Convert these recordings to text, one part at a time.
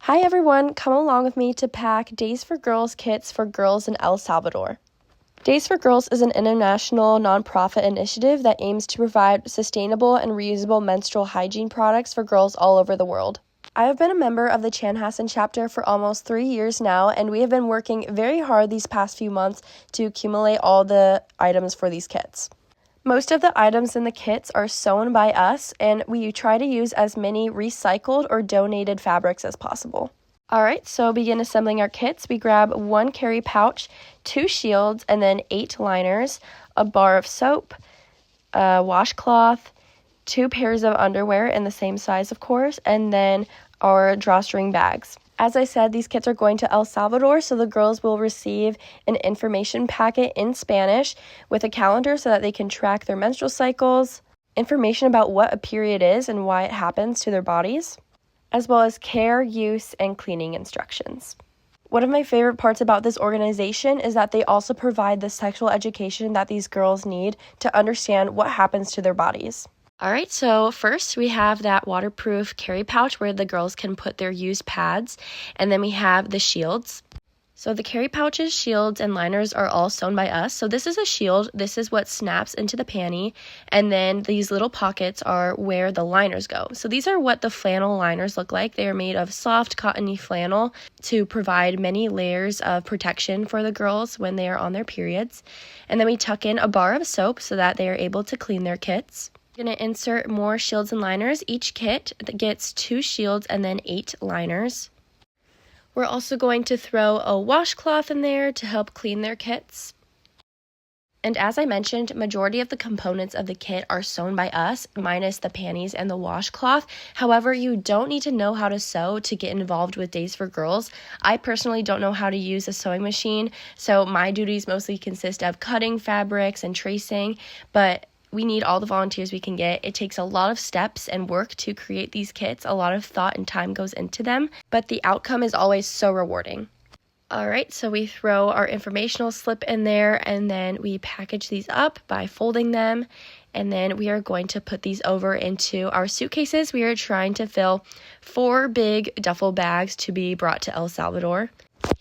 Hi everyone, come along with me to pack Days for Girls kits for girls in El Salvador. Days for Girls is an international nonprofit initiative that aims to provide sustainable and reusable menstrual hygiene products for girls all over the world. I have been a member of the Chanhassen chapter for almost 3 years now, and we have been working very hard these past few months to accumulate all the items for these kits. Most of the items in the kits are sewn by us, and we try to use as many recycled or donated fabrics as possible. Alright, so begin assembling our kits. We grab 1 carry pouch, 2 shields, and then 8 liners, a bar of soap, a washcloth, 2 pairs of underwear in the same size, of course, and then our drawstring bags. As I said, these kits are going to El Salvador, so the girls will receive an information packet in Spanish with a calendar so that they can track their menstrual cycles, information about what a period is and why it happens to their bodies, as well as care, use, and cleaning instructions. One of my favorite parts about this organization is that they also provide the sexual education that these girls need to understand what happens to their bodies. Alright, so first we have that waterproof carry pouch where the girls can put their used pads, and then we have the shields. So the carry pouches, shields, and liners are all sewn by us. So this is a shield, this is what snaps into the panty, and then these little pockets are where the liners go. So these are what the flannel liners look like. They are made of soft, cottony flannel to provide many layers of protection for the girls when they are on their periods. And then we tuck in a bar of soap so that they are able to clean their kits. We're going to insert more shields and liners. Each kit gets 2 shields and then 8 liners. We're also going to throw a washcloth in there to help clean their kits. And as I mentioned, majority of the components of the kit are sewn by us, minus the panties and the washcloth. However, you don't need to know how to sew to get involved with Days for Girls. I personally don't know how to use a sewing machine, so my duties mostly consist of cutting fabrics and tracing, but we need all the volunteers we can get. It takes a lot of steps and work to create these kits. A lot of thought and time goes into them, but the outcome is always so rewarding. Alright, so we throw our informational slip in there, and then we package these up by folding them, and then we are going to put these over into our suitcases. We are trying to fill 4 big duffel bags to be brought to El Salvador.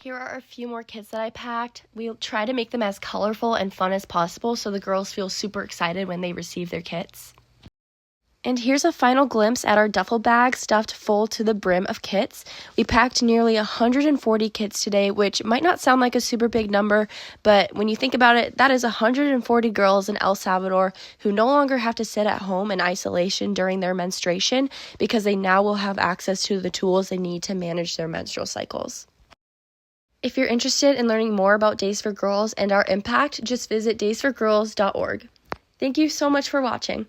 Here are a few more kits that I packed. We'll try to make them as colorful and fun as possible so the girls feel super excited when they receive their kits. And here's a final glimpse at our duffel bag stuffed full to the brim of kits. We packed nearly 140 kits today, which might not sound like a super big number, but when you think about it, that is 140 girls in El Salvador who no longer have to sit at home in isolation during their menstruation because they now will have access to the tools they need to manage their menstrual cycles. If you're interested in learning more about Days for Girls and our impact, just visit daysforgirls.org. Thank you so much for watching.